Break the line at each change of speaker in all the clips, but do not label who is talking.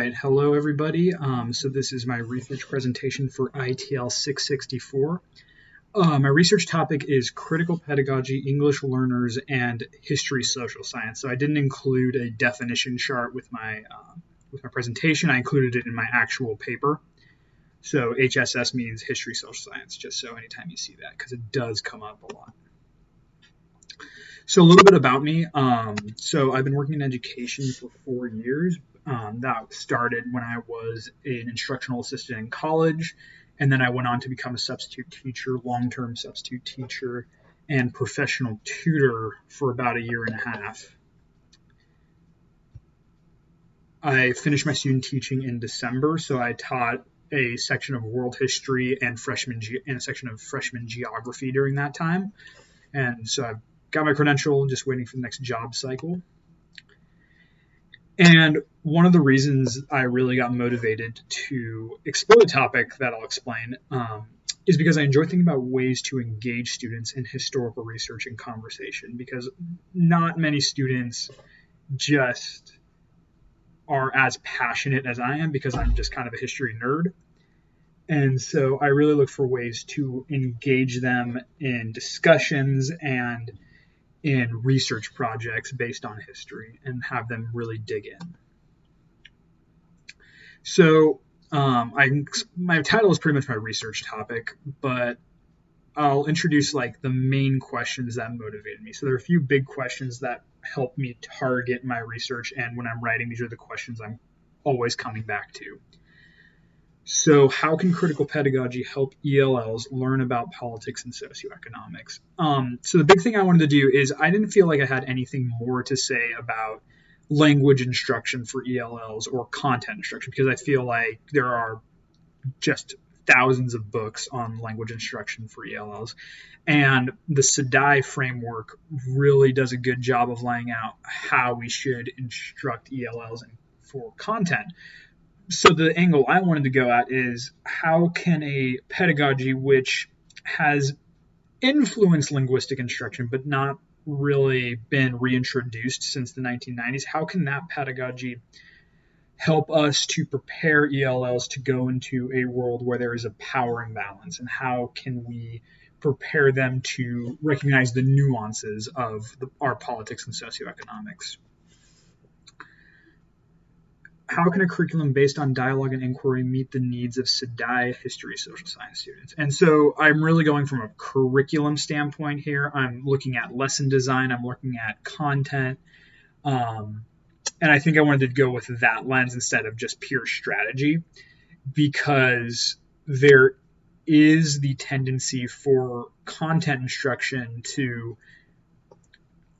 right. Hello, everybody. So this is my research presentation for ITL 664. My research topic is critical pedagogy, English learners, and history social science. So I didn't include a definition chart with my presentation. I included it in my actual paper. So HSS means history social science, just so anytime you see that, because it does come up a lot. So a little bit about me. So I've been working in education for 4 years. That started when I was an instructional assistant in college, and then I went on to become a substitute teacher, long-term substitute teacher, and professional tutor for about a year and a half. I finished my student teaching in December, so I taught a section of world history and a section of freshman geography during that time. And so I've got my credential, just waiting for the next job cycle. And one of the reasons I really got motivated to explore the topic that I'll explain is because I enjoy thinking about ways to engage students in historical research and conversation, because not many students just are as passionate as I am, because I'm just kind of a history nerd. And so I really look for ways to engage them in discussions and in research projects based on history and have them really dig in. So my title is pretty much my research topic, but I'll introduce the main questions that motivated me. So there are a few big questions that help me target my research, and when I'm writing, these are the questions I'm always coming back to. So how can critical pedagogy help ELLs learn about politics and socioeconomics? So the big thing I wanted to do is I didn't feel like I had anything more to say about language instruction for ELLs or content instruction, because I feel like there are just thousands of books on language instruction for ELLs. And the SEDAI framework really does a good job of laying out how we should instruct ELLs for content. So the angle I wanted to go at is, how can a pedagogy which has influenced linguistic instruction but not really been reintroduced since the 1990s, how can that pedagogy help us to prepare ELLs to go into a world where there is a power imbalance, and how can we prepare them to recognize the nuances of our politics and socioeconomics? How can a curriculum based on dialogue and inquiry meet the needs of SEDAI history social science students? And so I'm really going from a curriculum standpoint here. I'm looking at lesson design. I'm looking at content. And I think I wanted to go with that lens instead of just pure strategy, because there is the tendency for content instruction to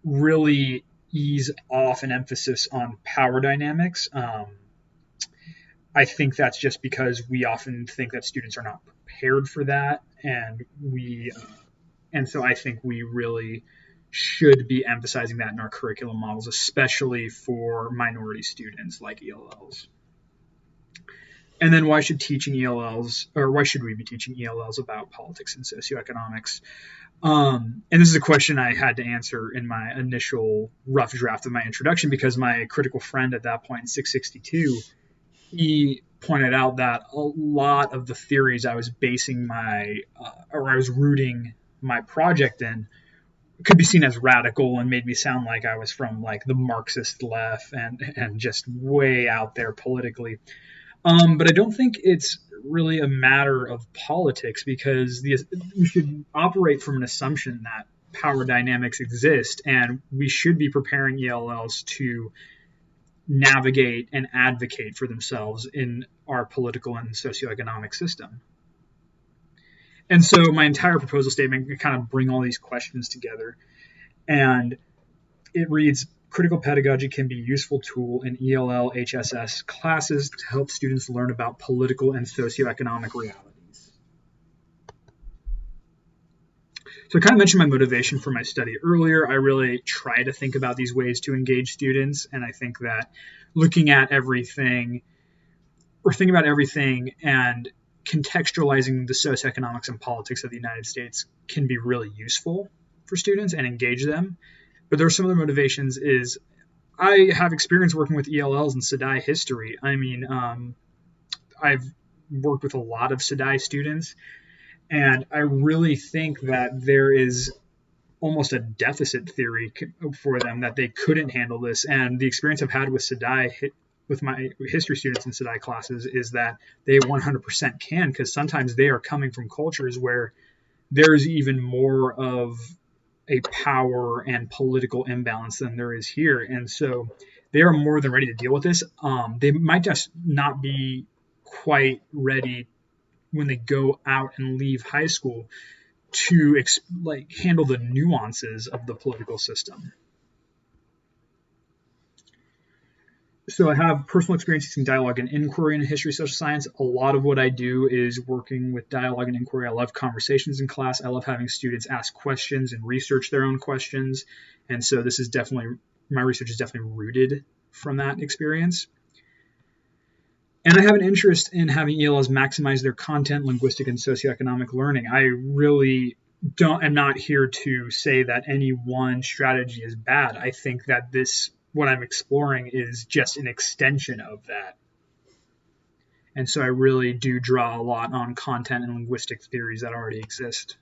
really ease off an emphasis on power dynamics. I think that's just because we often think that students are not prepared for that, and so I think we really should be emphasizing that in our curriculum models, especially for minority students like ELLs. And then why should we be teaching ELLs about politics and socioeconomics? And this is a question I had to answer in my initial rough draft of my introduction, because my critical friend at that point in 662, he pointed out that a lot of the theories I was basing I was rooting my project in could be seen as radical and made me sound like I was from the Marxist left and just way out there politically. But I don't think it's really a matter of politics, because we should operate from an assumption that power dynamics exist, and we should be preparing ELLs to navigate and advocate for themselves in our political and socioeconomic system. And so my entire proposal statement can kind of bring all these questions together, and it reads: critical pedagogy can be a useful tool in ELL HSS classes to help students learn about political and socioeconomic realities. So I kind of mentioned my motivation for my study earlier. I really try to think about these ways to engage students, and I think that looking at everything, or thinking about everything and contextualizing the socioeconomics and politics of the United States can be really useful for students and engage them. But there are some other motivations. Is I have experience working with ELLs and SEDI history. I mean, I've worked with a lot of SEDI students, and I really think that there is almost a deficit theory for them, that they couldn't handle this. And the experience I've had with SEDI, with my history students in SEDI classes, is that they 100% can, because sometimes they are coming from cultures where there's even more of a power and political imbalance than there is here. And so they are more than ready to deal with this. They might just not be quite ready when they go out and leave high school to handle the nuances of the political system. So I have personal experience using dialogue and inquiry in history, social science. A lot of what I do is working with dialogue and inquiry. I love conversations in class. I love having students ask questions and research their own questions. And so this is definitely, my research is definitely rooted from that experience. And I have an interest in having ELLs maximize their content, linguistic, and socioeconomic learning. I really am not here to say that any one strategy is bad. I think that what I'm exploring is just an extension of that. And so I really do draw a lot on content and linguistic theories that already exist.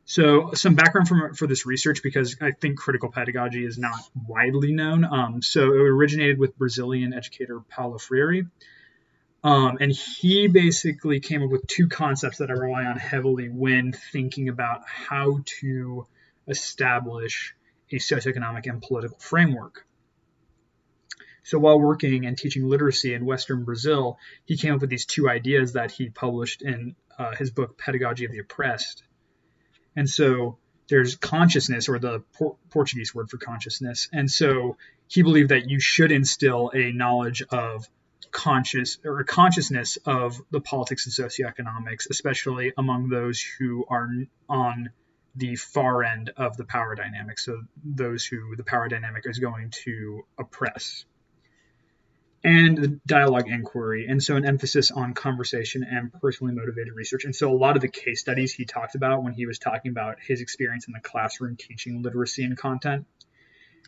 So some background for this research, because I think critical pedagogy is not widely known. So it originated with Brazilian educator Paulo Freire. And he basically came up with two concepts that I rely on heavily when thinking about how to establish a socioeconomic and political framework. So while working and teaching literacy in Western Brazil, he came up with these two ideas that he published in his book, Pedagogy of the Oppressed. And so there's consciousness, or the Portuguese word for consciousness. And so he believed that you should instill a knowledge of a consciousness of the politics and socioeconomics, especially among those who are on the far end of the power dynamic. So those who the power dynamic is going to oppress. And the dialogue inquiry, and so an emphasis on conversation and personally motivated research. And so a lot of the case studies he talked about when he was talking about his experience in the classroom teaching literacy and content,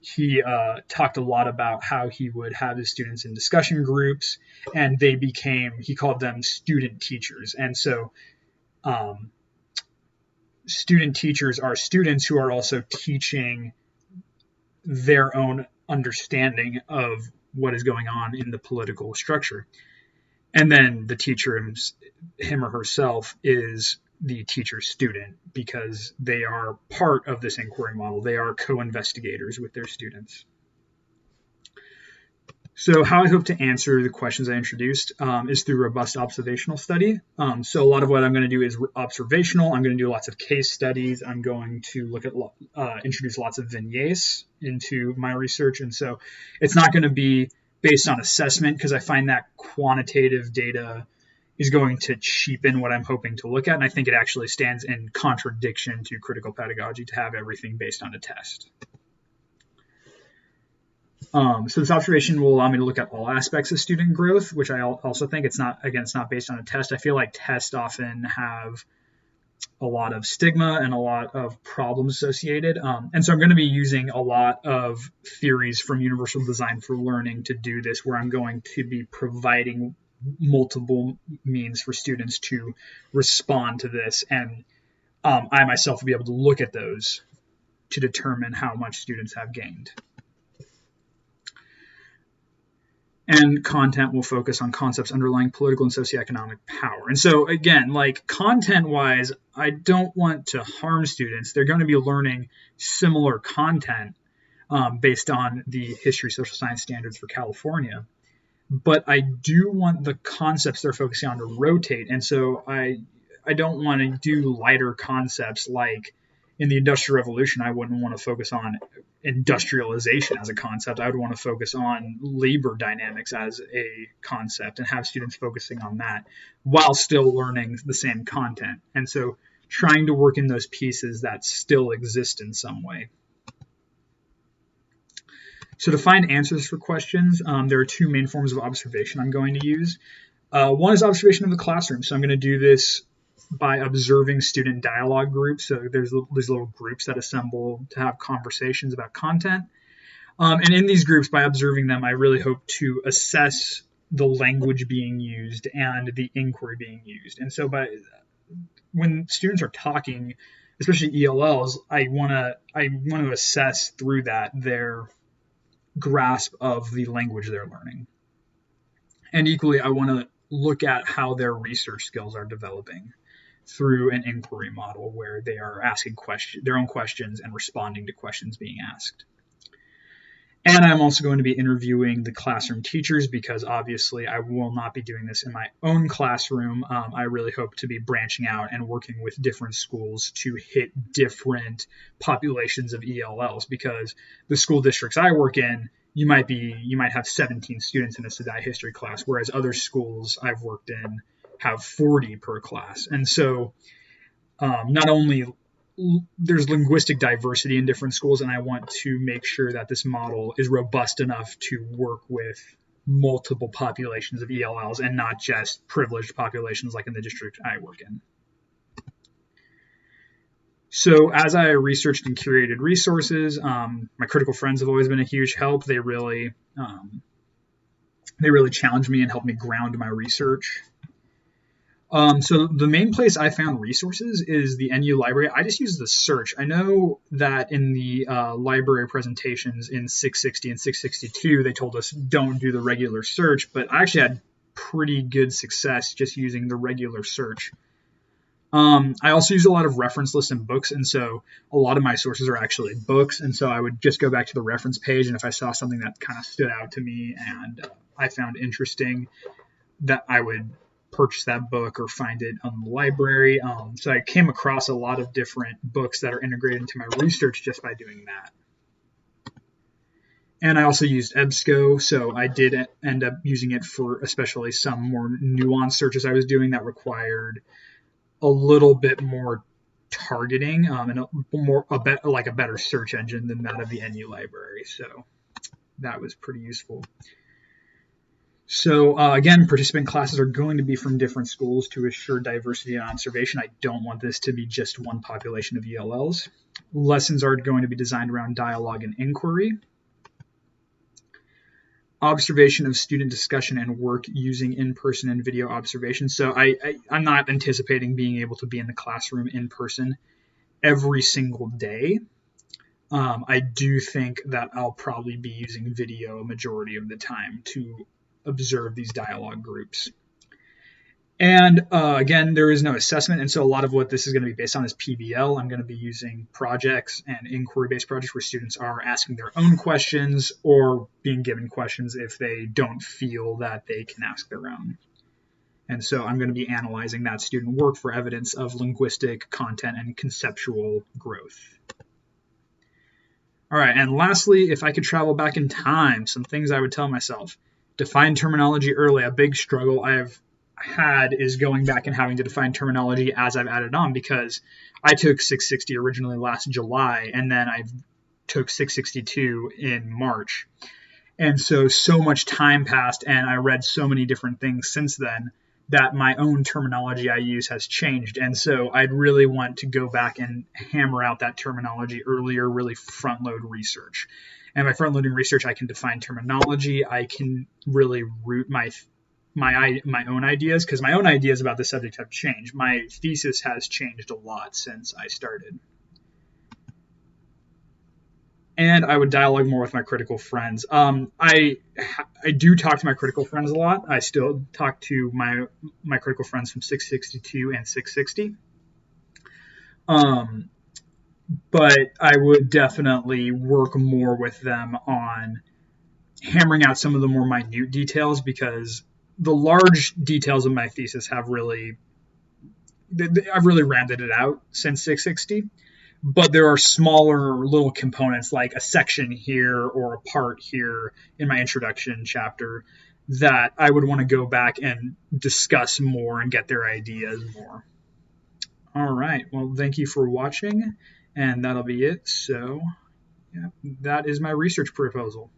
he talked a lot about how he would have his students in discussion groups, and he called them student teachers. And so student teachers are students who are also teaching their own understanding of what is going on in the political structure. And then the teacher, him or herself, is the teacher's student, because they are part of this inquiry model. They are co-investigators with their students. So how I hope to answer the questions I introduced is through robust observational study. So a lot of what I'm going to do is observational. I'm going to do lots of case studies. I'm going to look at introduce lots of vignettes into my research. And so it's not going to be based on assessment, because I find that quantitative data is going to cheapen what I'm hoping to look at. And I think it actually stands in contradiction to critical pedagogy to have everything based on a test. So this observation will allow me to look at all aspects of student growth, which I also think it's not based on a test. I feel like tests often have a lot of stigma and a lot of problems associated. And so I'm going to be using a lot of theories from Universal Design for Learning to do this, where I'm going to be providing multiple means for students to respond to this. And I myself will be able to look at those to determine how much students have gained. And content will focus on concepts underlying political and socioeconomic power. And so again, like content-wise, I don't want to harm students. They're going to be learning similar content based on the history social science standards for California. But I do want the concepts they're focusing on to rotate. And so I don't want to do lighter concepts like in the Industrial Revolution. I wouldn't want to focus on industrialization as a concept. I would want to focus on labor dynamics as a concept and have students focusing on that while still learning the same content. And so trying to work in those pieces that still exist in some way. So to find answers for questions, there are two main forms of observation I'm going to use. One is observation of the classroom. So I'm going to do this by observing student dialogue groups. So there's these little groups that assemble to have conversations about content. And in these groups, by observing them, I really hope to assess the language being used and the inquiry being used. And so when students are talking, especially ELLs, I want to assess through that their grasp of the language they're learning. And equally, I want to look at how their research skills are developing through an inquiry model where they are asking their own questions and responding to questions being asked. And I'm also going to be interviewing the classroom teachers because obviously I will not be doing this in my own classroom. I really hope to be branching out and working with different schools to hit different populations of ELLs, because the school districts I work in, you might have 17 students in a Sedai history class, whereas other schools I've worked in have 40 per class. And so not only there's linguistic diversity in different schools, and I want to make sure that this model is robust enough to work with multiple populations of ELLs and not just privileged populations like in the district I work in. So as I researched and curated resources, my critical friends have always been a huge help. They really challenged me and helped me ground my research. So the main place I found resources is the NU library. I just use the search. I know that in the library presentations in 660 and 662, they told us don't do the regular search, but I actually had pretty good success just using the regular search. I also use a lot of reference lists and books, and so a lot of my sources are actually books, and so I would just go back to the reference page, and if I saw something that kind of stood out to me and I found interesting, that I would purchase that book or find it on the library. So I came across a lot of different books that are integrated into my research just by doing that. And I also used EBSCO, so I did end up using it for especially some more nuanced searches I was doing that required a little bit more targeting and a better search engine than that of the NU library. So that was pretty useful. So again, participant classes are going to be from different schools to assure diversity and observation. I don't want this to be just one population of ELLs. Lessons are going to be designed around dialogue and inquiry. Observation of student discussion and work using in-person and video observation. So I'm not anticipating being able to be in the classroom in person every single day. I do think that I'll probably be using video a majority of the time to observe these dialogue groups. And again, there is no assessment, and so a lot of what this is going to be based on is PBL. I'm going to be using projects and inquiry-based projects where students are asking their own questions or being given questions if they don't feel that they can ask their own. And so I'm going to be analyzing that student work for evidence of linguistic content and conceptual growth. All right, and lastly, if I could travel back in time, some things I would tell myself. Define terminology early. A big struggle I've had is going back and having to define terminology as I've added on, because I took 660 originally last July, and then I took 662 in March. And so much time passed, and I read so many different things since then that my own terminology I use has changed. And so I'd really want to go back and hammer out that terminology earlier, really front load research. And by front-loading research, I can define terminology. I can really root my own ideas, because my own ideas about the subject have changed. My thesis has changed a lot since I started. And I would dialogue more with my critical friends. I do talk to my critical friends a lot. I still talk to my critical friends from 662 and 660. But I would definitely work more with them on hammering out some of the more minute details, because the large details of my thesis I've really rounded it out since 660. But there are smaller little components like a section here or a part here in my introduction chapter that I would want to go back and discuss more and get their ideas more. All right. Well, thank you for watching. And that'll be it. So, yeah, that is my research proposal.